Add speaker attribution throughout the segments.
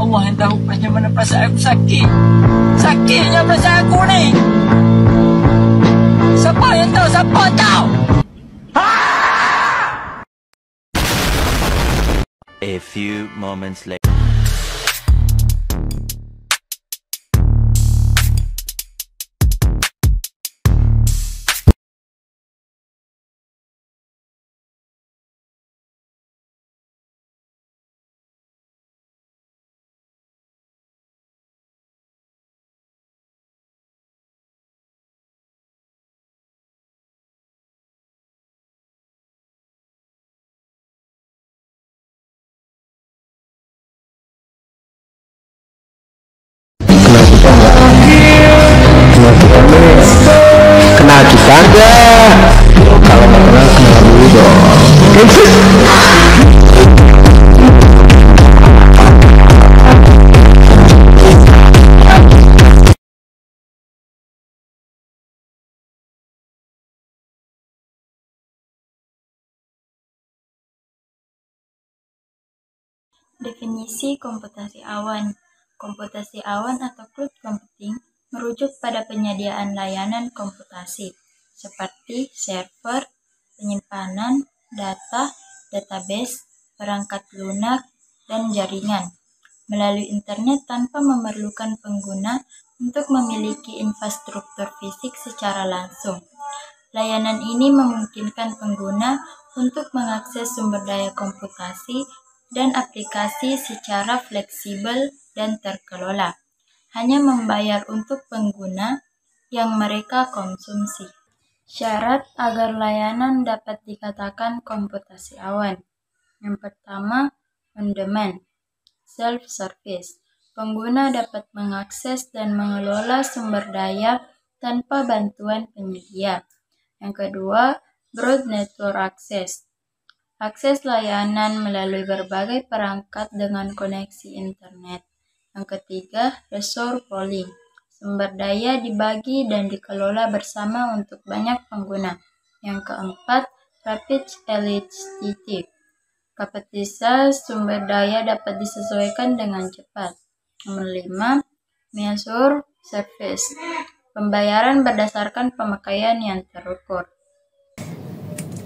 Speaker 1: Allah yang tahu bagaimana perasaan aku sakit. Sakitnya perasaan aku ni. Siapa yang tahu? Siapa tahu?
Speaker 2: A few moments later.
Speaker 3: Kenal kita enggak? Kalau nggak kenal, kenal dulu dong.
Speaker 4: Definisi komputasi awan. Komputasi awan atau cloud computing merujuk pada penyediaan layanan komputasi seperti server, penyimpanan data, database, perangkat lunak, dan jaringan melalui internet tanpa memerlukan pengguna untuk memiliki infrastruktur fisik secara langsung. Layanan ini memungkinkan pengguna untuk mengakses sumber daya komputasi dan aplikasi secara fleksibel dan terkelola, hanya membayar untuk pengguna yang mereka konsumsi. Syarat agar layanan dapat dikatakan komputasi awan. Yang pertama, on-demand, self-service. Pengguna dapat mengakses dan mengelola sumber daya tanpa bantuan penyedia. Yang kedua, broad network access. Akses layanan melalui berbagai perangkat dengan koneksi internet. Yang ketiga, resource pooling. Sumber daya dibagi dan dikelola bersama untuk banyak pengguna. Yang keempat, rapid elasticity. Kapasitas sumber daya dapat disesuaikan dengan cepat. Nomor 5, measure service. Pembayaran berdasarkan pemakaian yang terukur.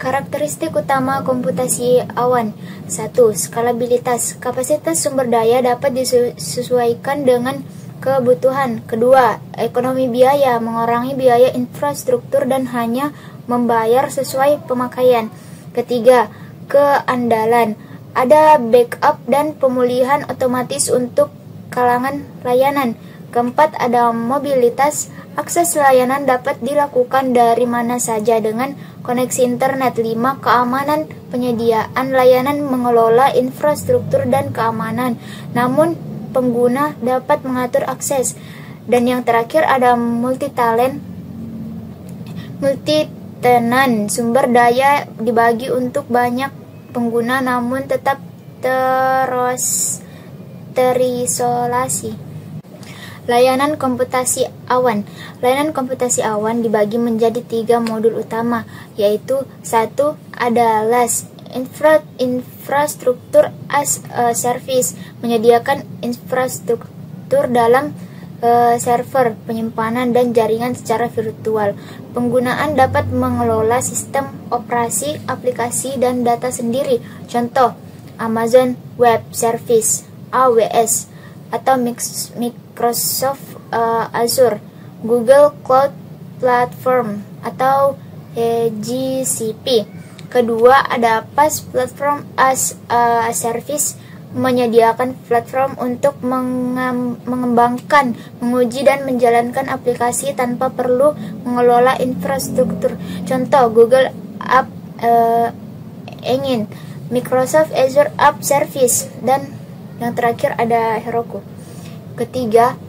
Speaker 5: Karakteristik utama komputasi awan. 1. Skalabilitas. Kapasitas sumber daya dapat disesuaikan dengan kebutuhan. Kedua, ekonomi biaya. Mengurangi biaya infrastruktur dan hanya membayar sesuai pemakaian. Ketiga, keandalan. Ada backup dan pemulihan otomatis untuk kalangan layanan. Keempat, ada mobilitas. Akses layanan dapat dilakukan dari mana saja dengan koneksi internet. 5. Keamanan. Penyediaan layanan mengelola infrastruktur dan keamanan, namun pengguna dapat mengatur akses. Dan yang terakhir ada multi-tenant. Sumber daya dibagi untuk banyak pengguna namun tetap terisolasi. Layanan komputasi awan. Layanan komputasi awan dibagi menjadi 3 modul utama, yaitu 1. Ada LAS, infrastruktur as a service, menyediakan infrastruktur dalam server, penyimpanan, dan jaringan secara virtual. Penggunaan dapat mengelola sistem operasi, aplikasi, dan data sendiri. Contoh, Amazon Web Service, AWS, atau Microsoft Azure, Google Cloud Platform, atau GCP. Kedua, ada PaaS, Platform as a Service, menyediakan platform untuk mengembangkan, menguji, dan menjalankan aplikasi tanpa perlu mengelola infrastruktur. Contoh, Google App Engine, Microsoft Azure App Service, dan yang terakhir ada Heroku. Ketiga,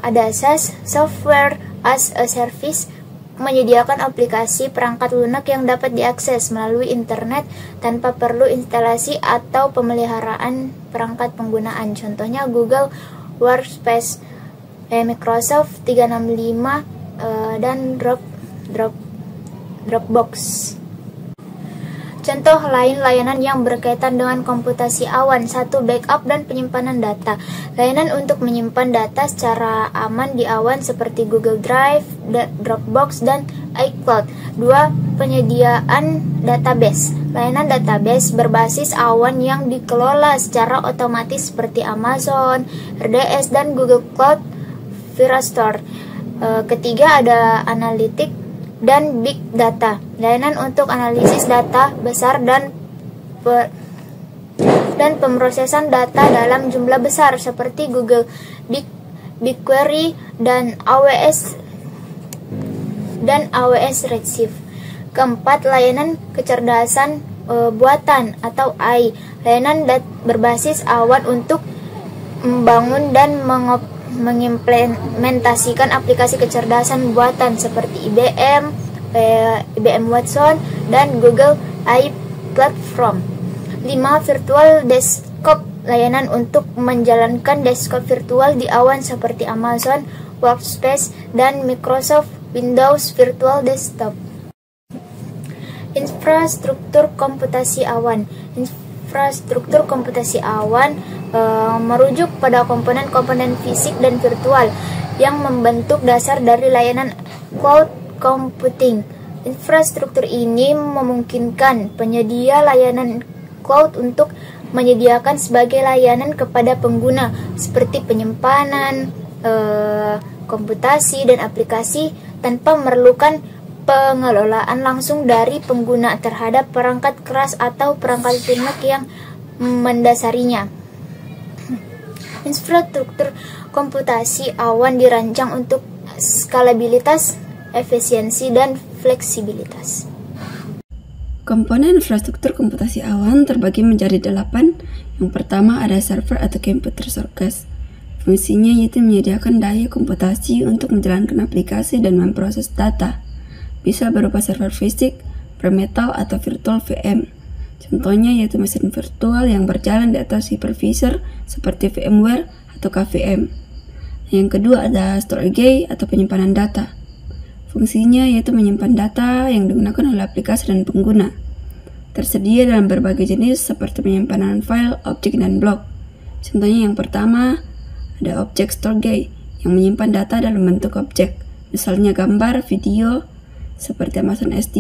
Speaker 5: ada SaaS, Software as a Service, menyediakan aplikasi perangkat lunak yang dapat diakses melalui internet tanpa perlu instalasi atau pemeliharaan perangkat penggunaan. Contohnya Google Workspace, Microsoft 365, dan Dropbox. Contoh lain layanan yang berkaitan dengan komputasi awan. 1. Backup dan penyimpanan data. Layanan untuk menyimpan data secara aman di awan seperti Google Drive, Dropbox, dan iCloud. 2. Penyediaan database. Layanan database berbasis awan yang dikelola secara otomatis seperti Amazon, RDS, dan Google Cloud Firestore. Ketiga ada analitik dan big data. Layanan untuk analisis data besar dan pemrosesan data dalam jumlah besar seperti Google BigQuery dan AWS Redshift. Keempat, layanan kecerdasan buatan atau AI. Layanan berbasis awan untuk membangun dan mengimplementasikan aplikasi kecerdasan buatan seperti IBM Watson, dan Google AI Platform. 5. Virtual desktop. Layanan untuk menjalankan desktop virtual di awan seperti Amazon Workspace dan Microsoft Windows Virtual Desktop. Infrastruktur komputasi awan. Infrastruktur komputasi awan merujuk pada komponen-komponen fisik dan virtual yang membentuk dasar dari layanan cloud computing. Infrastruktur ini memungkinkan penyedia layanan cloud untuk menyediakan sebagai layanan kepada pengguna seperti penyimpanan, komputasi, dan aplikasi tanpa memerlukan pengelolaan langsung dari pengguna terhadap perangkat keras atau perangkat lunak yang mendasarinya. Infrastruktur komputasi awan dirancang untuk skalabilitas, efisiensi, dan fleksibilitas.
Speaker 6: Komponen infrastruktur komputasi awan terbagi menjadi 8. Yang pertama ada server atau computer source. Fungsinya yaitu menyediakan daya komputasi untuk menjalankan aplikasi dan memproses data. Bisa berupa server fisik, bare metal, atau virtual VM. Contohnya yaitu mesin virtual yang berjalan di atas hypervisor seperti VMware atau KVM. Yang kedua ada storage atau penyimpanan data. Fungsinya yaitu menyimpan data yang digunakan oleh aplikasi dan pengguna. Tersedia dalam berbagai jenis seperti penyimpanan file, objek, dan blok. Contohnya yang pertama ada object storage yang menyimpan data dalam bentuk objek, misalnya gambar, video, seperti Amazon S3.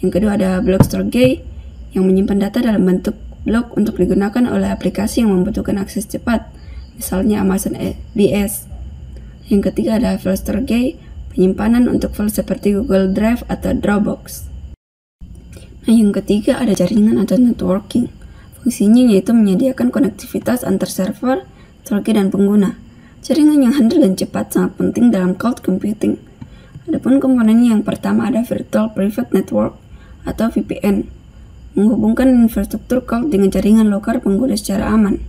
Speaker 6: Yang kedua ada block storage yang menyimpan data dalam bentuk blok untuk digunakan oleh aplikasi yang membutuhkan akses cepat, misalnya Amazon BS. Yang ketiga ada file storage, penyimpanan untuk file seperti Google Drive atau Dropbox. Nah, yang ketiga ada jaringan atau networking. Fungsinya yaitu menyediakan konektivitas antar server, storage, dan pengguna. Jaringan yang handal dan cepat sangat penting dalam cloud computing. Adapun komponennya yang pertama ada Virtual Private Network atau VPN, menghubungkan infrastruktur cloud dengan jaringan lokal pengguna secara aman.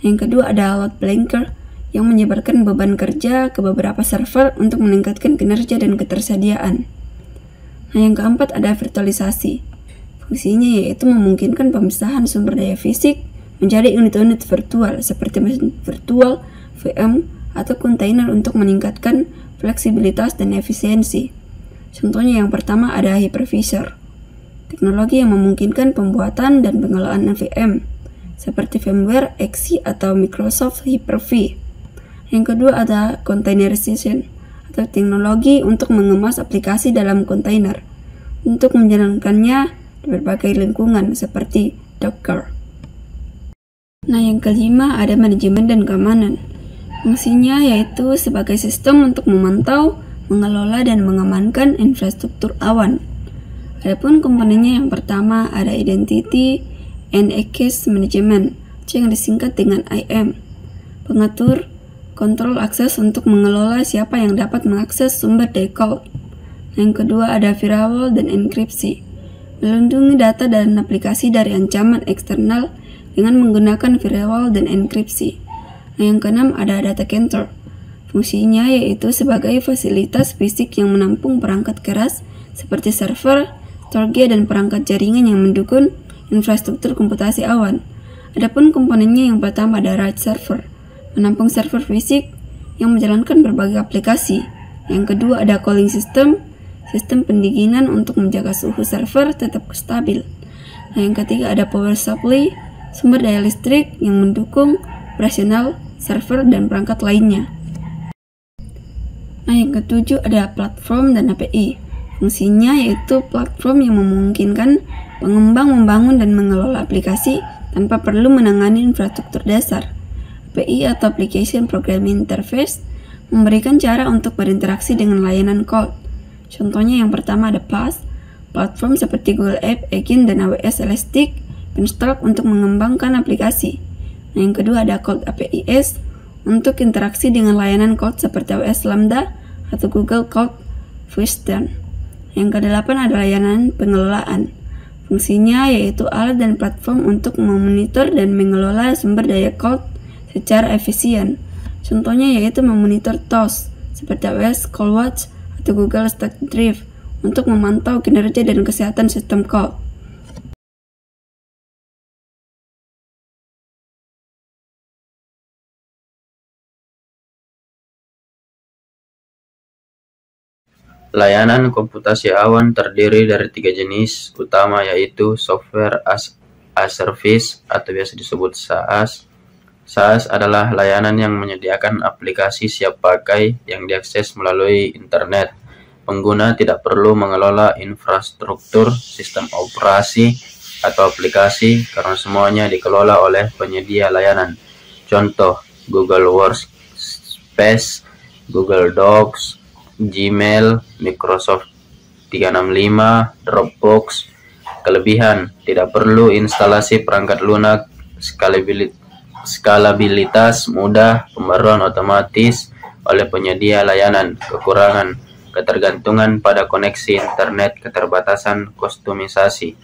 Speaker 6: Yang kedua ada load balancer yang menyebarkan beban kerja ke beberapa server untuk meningkatkan kinerja dan ketersediaan. Nah, yang keempat ada virtualisasi. Fungsinya yaitu memungkinkan pemisahan sumber daya fisik menjadi unit-unit virtual seperti mesin virtual, VM, atau kontainer untuk meningkatkan fleksibilitas dan efisiensi. Contohnya yang pertama ada hypervisor, teknologi yang memungkinkan pembuatan dan pengelolaan VM seperti VMware, XC, atau Microsoft Hyper-V. Yang kedua ada containerization atau teknologi untuk mengemas aplikasi dalam kontainer untuk menjalankannya di berbagai lingkungan seperti Docker. Nah, yang kelima ada manajemen dan keamanan. Fungsinya yaitu sebagai sistem untuk memantau, mengelola, dan mengamankan infrastruktur awan. Adapun komponennya yang pertama ada Identity and Access Management, yang disingkat dengan IAM. Pengatur, kontrol akses untuk mengelola siapa yang dapat mengakses sumber daya cloud. Yang kedua ada firewall dan enkripsi, melindungi data dan aplikasi dari ancaman eksternal dengan menggunakan firewall dan enkripsi. Yang keenam ada data center. Fungsinya yaitu sebagai fasilitas fisik yang menampung perangkat keras seperti server, storage, dan perangkat jaringan yang mendukung infrastruktur komputasi awan. Adapun komponennya yang pertama ada RAID server, menampung server fisik yang menjalankan berbagai aplikasi. Yang kedua ada cooling system, sistem pendinginan untuk menjaga suhu server tetap stabil. Nah, yang ketiga ada power supply, sumber daya listrik yang mendukung operasional server dan perangkat lainnya. Nah, yang ketujuh ada platform dan API. Fungsinya yaitu platform yang memungkinkan pengembang membangun dan mengelola aplikasi tanpa perlu menangani infrastruktur dasar. API atau Application Programming Interface memberikan cara untuk berinteraksi dengan layanan cloud. Contohnya yang pertama ada PaaS, platform seperti Google App Engine dan AWS Elastic Beanstalk untuk mengembangkan aplikasi. Nah, yang kedua ada Cloud APIs untuk interaksi dengan layanan cloud seperti AWS Lambda atau Google Cloud Fusion. Yang kedelapan ada layanan pengelolaan. Fungsinya yaitu alat dan platform untuk memonitor dan mengelola sumber daya cloud secara efisien. Contohnya yaitu memonitor tools seperti AWS CloudWatch atau Google Stack Drive untuk memantau kinerja dan kesehatan sistem cloud.
Speaker 7: Layanan komputasi awan terdiri dari 3 jenis utama, yaitu Software as a Service atau biasa disebut SaaS. SaaS adalah layanan yang menyediakan aplikasi siap pakai yang diakses melalui internet. Pengguna tidak perlu mengelola infrastruktur, sistem operasi, atau aplikasi karena semuanya dikelola oleh penyedia layanan. Contoh, Google Workspace, Google Docs, Gmail, Microsoft 365, Dropbox. Kelebihan, tidak perlu instalasi perangkat lunak, skalabilitas mudah, pembaruan otomatis oleh penyedia layanan. Kekurangan, ketergantungan pada koneksi internet, keterbatasan kustomisasi.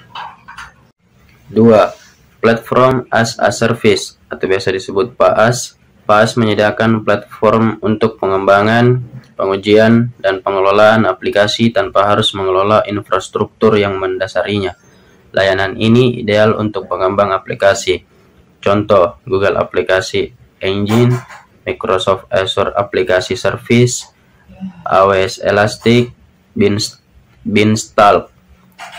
Speaker 7: 2. Platform as a Service atau biasa disebut PaaS. PaaS menyediakan platform untuk pengembangan, pengujian, dan pengelolaan aplikasi tanpa harus mengelola infrastruktur yang mendasarinya. Layanan ini ideal untuk pengembang aplikasi. Contoh, Google Aplikasi Engine, Microsoft Azure Aplikasi Service, AWS Elastic Beanstalk.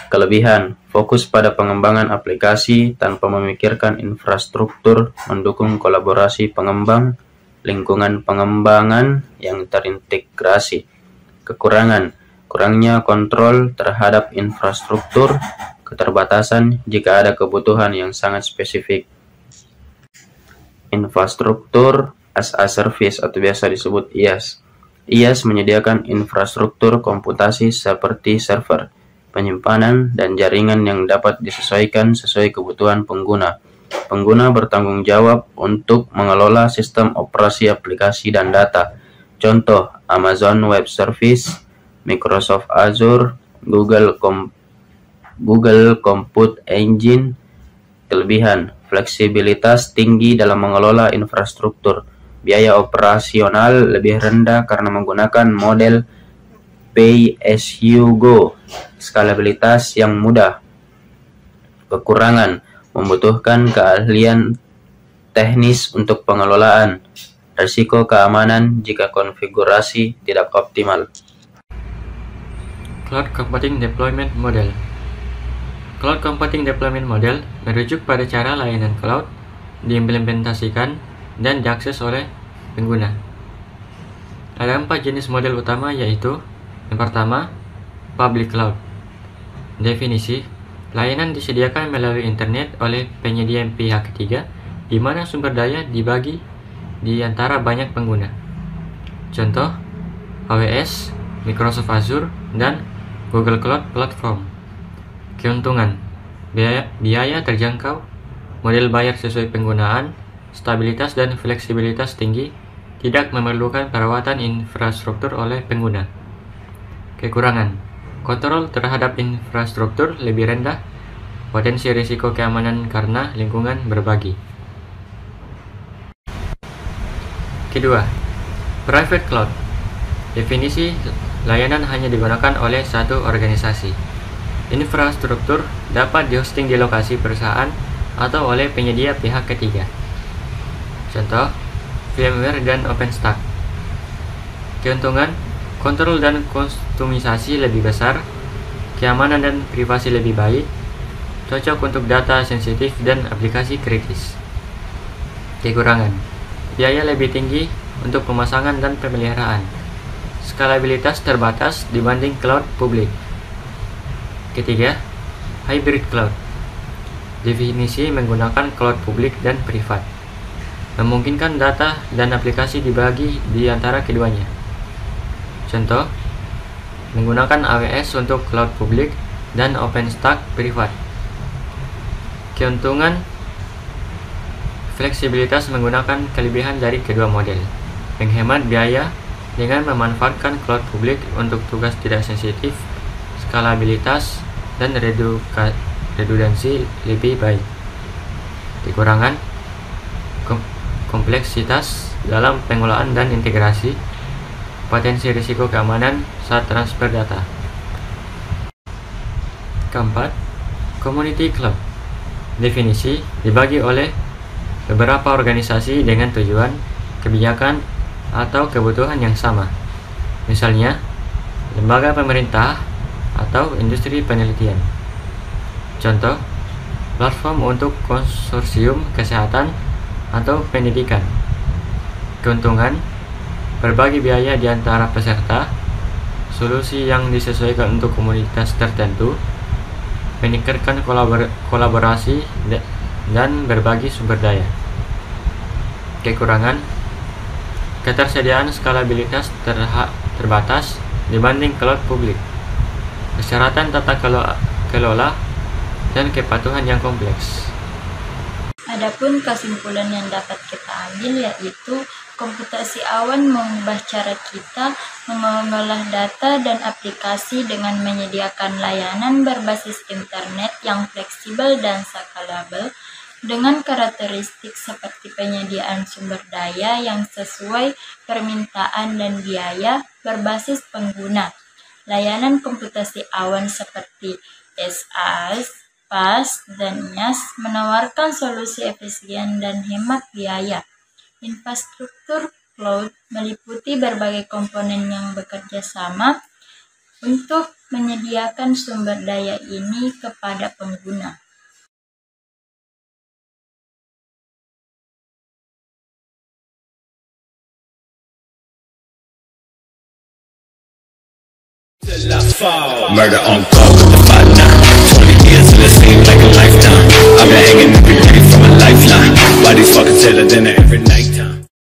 Speaker 7: Kelebihan, fokus pada pengembangan aplikasi tanpa memikirkan infrastruktur, mendukung kolaborasi pengembang, lingkungan pengembangan yang terintegrasi. Kekurangan, kurangnya kontrol terhadap infrastruktur, keterbatasan jika ada kebutuhan yang sangat spesifik. Infrastruktur as a Service atau biasa disebut IaaS. IaaS menyediakan infrastruktur komputasi seperti server, penyimpanan, dan jaringan yang dapat disesuaikan sesuai kebutuhan pengguna. Pengguna bertanggung jawab untuk mengelola sistem operasi aplikasi dan data. Contoh, Amazon Web Service, Microsoft Azure, Google Compute Engine. Kelebihan, fleksibilitas tinggi dalam mengelola infrastruktur. Biaya operasional lebih rendah karena menggunakan model pay as you go. Skalabilitas yang mudah. Kekurangan, membutuhkan keahlian teknis untuk pengelolaan. Risiko keamanan jika konfigurasi tidak optimal.
Speaker 8: Cloud Computing Deployment Model. Cloud Computing Deployment Model merujuk pada cara layanan cloud diimplementasikan dan diakses oleh pengguna. Ada 4 jenis model utama, yaitu yang pertama, Public Cloud. Definisi, layanan disediakan melalui internet oleh penyedia pihak ketiga di mana sumber daya dibagi di antara banyak pengguna. Contoh, AWS, Microsoft Azure, dan Google Cloud Platform. Keuntungan, biaya terjangkau, model bayar sesuai penggunaan, stabilitas dan fleksibilitas tinggi, tidak memerlukan perawatan infrastruktur oleh pengguna. Kekurangan, kontrol terhadap infrastruktur lebih rendah, potensi risiko keamanan karena lingkungan berbagi. Kedua, Private Cloud. Definisi, layanan hanya digunakan oleh satu organisasi. Infrastruktur dapat dihosting di lokasi perusahaan atau oleh penyedia pihak ketiga. Contoh, VMware dan OpenStack. Keuntungan, kontrol dan kustomisasi lebih besar, keamanan dan privasi lebih baik, cocok untuk data sensitif dan aplikasi kritis. Kekurangan: biaya lebih tinggi untuk pemasangan dan pemeliharaan. Skalabilitas terbatas dibanding cloud publik. Ketiga, hybrid cloud. Definisi menggunakan cloud publik dan privat, memungkinkan data dan aplikasi dibagi di antara keduanya. Contoh, menggunakan AWS untuk cloud publik dan OpenStack privat. Keuntungan: fleksibilitas menggunakan kelebihan dari kedua model, menghemat biaya dengan memanfaatkan cloud publik untuk tugas tidak sensitif, skalabilitas, dan redundansi lebih baik. Kekurangan: kompleksitas dalam pengelolaan dan integrasi, potensi risiko keamanan saat transfer data. Keempat, community cloud. Definisi dibagi oleh beberapa organisasi dengan tujuan, kebijakan, atau kebutuhan yang sama. Misalnya, lembaga pemerintah atau industri penelitian. Contoh, platform untuk konsorsium kesehatan atau pendidikan. Keuntungan: berbagi biaya di antara peserta, solusi yang disesuaikan untuk komunitas tertentu, meningkatkan kolaborasi dan berbagi sumber daya. Kekurangan: ketersediaan skalabilitas terbatas dibanding cloud publik, persyaratan tata kelola, dan kepatuhan yang kompleks.
Speaker 4: Adapun kesimpulan yang dapat kita ambil yaitu komputasi awan mengubah cara kita mengolah data dan aplikasi dengan menyediakan layanan berbasis internet yang fleksibel dan skalabel dengan karakteristik seperti penyediaan sumber daya yang sesuai permintaan dan biaya berbasis pengguna. Layanan komputasi awan seperti SaaS, PaaS, dan IaaS menawarkan solusi efisien dan hemat biaya. Infrastruktur cloud meliputi berbagai komponen yang bekerja sama untuk menyediakan sumber daya ini kepada pengguna.
Speaker 9: Murder on call with the 5-9. 20 years and it seems like a lifetime. I've been hanging every day from a lifeline. Why these fuckers tell it dinner every night?